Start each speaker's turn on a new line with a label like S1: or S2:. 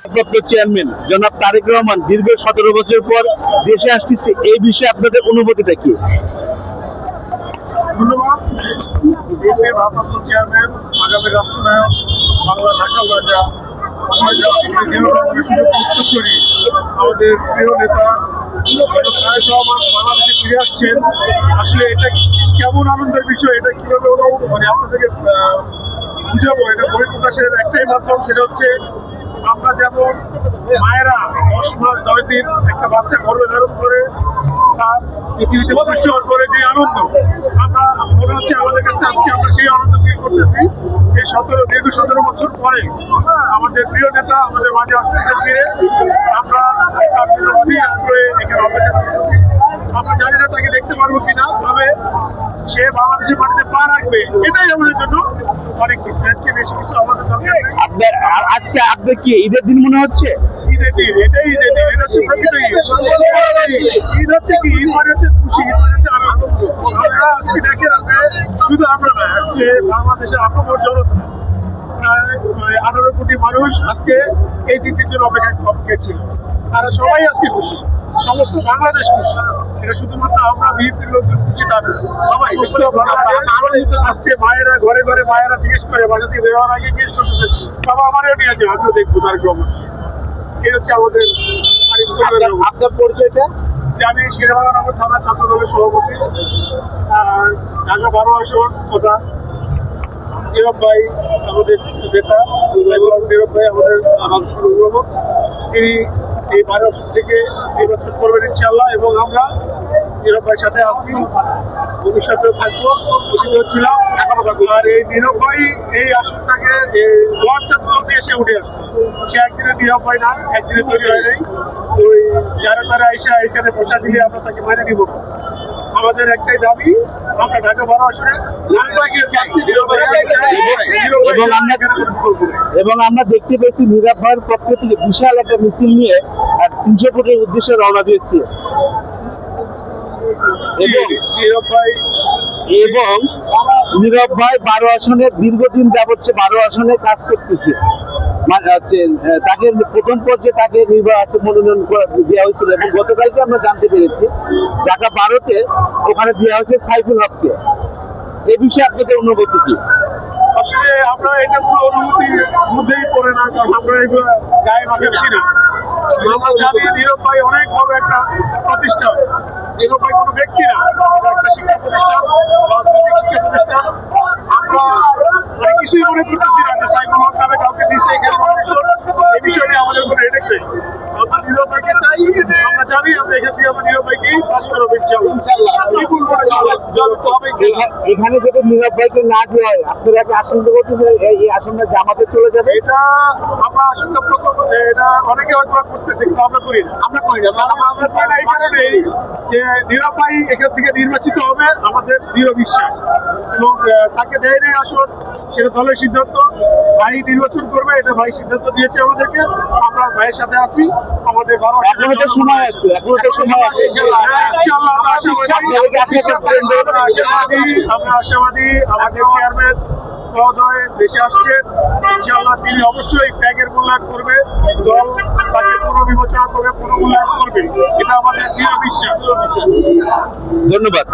S1: ভারপ্রাপ্ত চেয়ারম্যান জনাব তারেক রহমান দীর্ঘ 17 বছর পর দেশে আসতেছে, এই বিষয়ে আপনাদের অনুভূতিটা কি?
S2: ধন্যবাদ। বিএনপির ভারপ্রাপ্ত চেয়ারম্যান, আগামী রাষ্ট্রনায়ক, বাংলা ঢাকার রাজা আমাদের প্রিয় নেতা তারেক রহমান বাংলাদেশে ফিরে আসছেন। আসলে এটা কেমন আনন্দের বিষয়, এটা কিভাবে আপনাদেরকে বুঝাবো? এটা বহিঃপ্রকাশের একটাই মাধ্যম, সেটা হচ্ছে আমরা যেমন মায়েরা 10 মাস 9 দিন একটা বাচ্চা গর্ভে ধারণ করে তার পৃথিবীতে পুষ্টিকর করে যে আনন্দ, আমরা মনে হচ্ছে আমাদের কাছে আজকে আমরা সেই আনন্দ ফিল করতেছি। এই দীর্ঘ 17 বছর পরে আমাদের প্রিয় নেতা আমাদের মাঝে আসতেছে ফিরে। আমরা তার জন্য অনেক আগ্রহে এখানে অপেক্ষা করতেছি। আমরা জানি না তাকে দেখতে পারবো কিনা, তবে সে বাংলাদেশের মাটিতে পা রাখবে, এটাই আমাদের জন্য অনেক কিছু। বেশি কিছু আমাদের দরকার নেই।
S1: আজকে আপনার কি ঈদের দিন মনে হচ্ছে?
S2: ঈদের দিন, এটাই ঈদের দিন, এটা হচ্ছে প্রকৃত ঈদ। ঈদ হচ্ছে কি? ঈদ মানে হচ্ছে খুশি, ঈদ মানে হচ্ছে আনন্দ। আমরা আজকে দেখে রাখবে, শুধু আমরা না, আজকে বাংলাদেশের আপামর জনতা প্রায় 18 কোটি মানুষ আজকে এই দিনটির জন্য অপেক্ষা ছিল। তারা সবাই আজকে খুশি, সমস্ত বাংলাদেশ খুশি। এটা শুধুমাত্র আমরা বিএনপির লোকজন খুশি তা না, সবাই আজকে মায়েরা ঘরে ঘরে মায়েরা জিজ্ঞেস করে, বাসা থেকে বেরোয়ার আগে জিজ্ঞেস করতেছে, বাবা আমারও নিয়ে আছে, আমিও দেখবো তার গ্রহণ। এই হচ্ছে আমাদের
S1: আপনার পরিচয়টা?
S2: আমি শেরবাংলা থানা ছাত্র দলের সভাপতি, ঢাকা 12 আসন তথা নীরব ভাই আমাদের নেতা, নীরব ভাই আমাদের অভিভাবক, তিনি এই 12 আসন থেকে নির্বাচন করবেন ইনশাআল্লাহ। এবং আমরা নীরব ভাইয়ের সাথে আছি, ভবিষ্যতেও থাকবো, অতীতেও ছিলাম, এখনো থাকবো। আর এই নীরব ভাই এই আসনটাকে ওয়ার্ড ছাত্র দিয়ে এসে উঠে আসছে। সে একদিনে নীরব ভাই না, একদিনে তৈরি হয় নাই। ওই যারা তারা এসে এখানে বসা দিলে আমরা তাকে মেনে নিব। আমাদের একটাই দাবি, আমরা ঢাকা 12 আসনে
S1: এবং আমরা দেখতে পেয়েছি নীরব ভাইয়ের পক্ষ থেকে বিশাল একটা মিছিল নিয়ে 300 কোটির উদ্দেশ্যে রওনা দিয়েছে। এবং নীরব ভাই 12 আসনে দীর্ঘদিন যাবত 12 আসনে কাজ করতেছে। তাকে প্রথম পর্যায়ে তাকে মনোনয়ন দেওয়া হয়েছিল এবং গতকালকে আমরা জানতে পেরেছি ঢাকা 12-তে ওখানে দেওয়া হয়েছে সাইফুল হককে। এই বিষয়ে আপনাদের অনুভূতি কি?
S2: আসলে আমরা এটা কোনো অনুভূতির মধ্যেই পড়ে না, কারণ আমরা এগুলো গায়ে মাখাচ্ছি না। আমরা জানি নীরব ভাই অনেক বড় একটা প্রতিষ্ঠান। নীরব ভাই কোনো ব্যক্তি না, এটা একটা শিক্ষা প্রতিষ্ঠান, রাজনৈতিক শিক্ষা প্রতিষ্ঠান। আমরা কিছুই মনে করতেছি না যে সাইফুল হক নামে কাউকে দিচ্ছে এখানে মানুষ। এই বিষয় নিয়ে আমাদের কোনো হেডেক নেই। আমরা নীরব ভাইকে চাই, আমরা জানি আমরা এখান থেকে আমরা নীরব ভাইকে পাস করবো ইনশাআল্লাহ।
S1: এখানে যদি নীরব ভাইকে না দেওয়া হয়, আপনারা কি আশঙ্কা করতেছেন এই আসনটা জামাতে চলে যাবে?
S2: এটা আমরা আশঙ্কা প্রথম, এটা অনেকে হয়তো করতেছে, কিন্তু আমরা করি না। আমরা করি না, আমরা করি না এই কারণেই যে নীরব ভাই এখান থেকে নির্বাচিত হবে আমাদের দৃঢ় বিশ্বাস। এবং তাকে দেয় নেই আসন, সেটা দলের সিদ্ধান্ত। ভাই নির্বাচন করবে, এটা ভাই সিদ্ধান্ত দিয়েছে আমাদেরকে। আমরা ভাইয়ের সাথে আছি। আমাদের 12
S1: এখনো তো সময় আছে,
S2: আমরা আশাবাদী আমাদের চেয়ারম্যান মহোদয় দেশে আসছেন ইনশাআল্লাহ। তিনি অবশ্যই ত্যাগের মূল্যায়ন করবে, দল তাকে পুনর্বিবেচনা করবে, পুনর্মূল্যায়ন করবে, এটা আমাদের দৃঢ় বিশ্বাস।
S1: ধন্যবাদ।